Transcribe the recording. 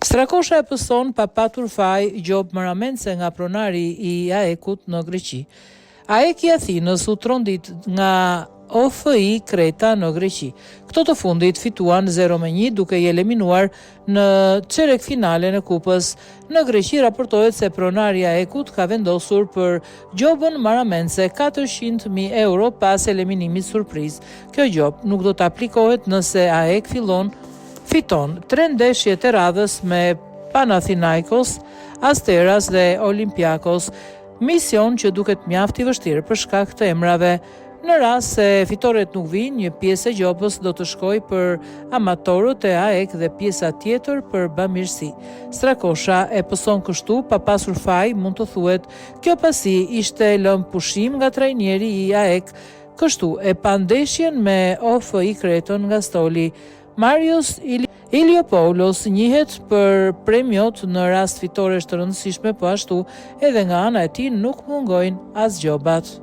Strakosha e pëson pa patur faj Gjob Maramense nga pronari i AEK-ut në Greqi. AEK i Athinës u trondit nga OFI Kreta në Greqi. Këto të fundit fituan 0-1 duke i eliminuar në çerek finale në kupës. Në Greqi raportohet se pronari i AEK-ut ka vendosur për Gjobën Maramense 400.000 euro pas eliminimit surpriz. Kjo gjop nuk do të aplikohet nëse AEK fiton 3 ndeshje të radhës me Panathinaikos, Asteras dhe Olympiakos, mision që duket mjaft i vështirë për shkak të emrave. Në rast se fitoret nuk vinë, një pjesë e gjopës do të shkojë për amatorët e AEK dhe pjesa tjetër për bamirësi. Strakosha e pëson kështu pa pasur faj, mund të thuhet. Kjo pasi ishte lënë pushim nga trajneri i AEK, kështu e pa ndeshjen me OFI Kreton nga Stoli. Marios Iliopoulos njihet për premiot në rast fitoresh të rëndësishme, po ashtu edhe nga ana e tij nuk mungojnë as gjobat.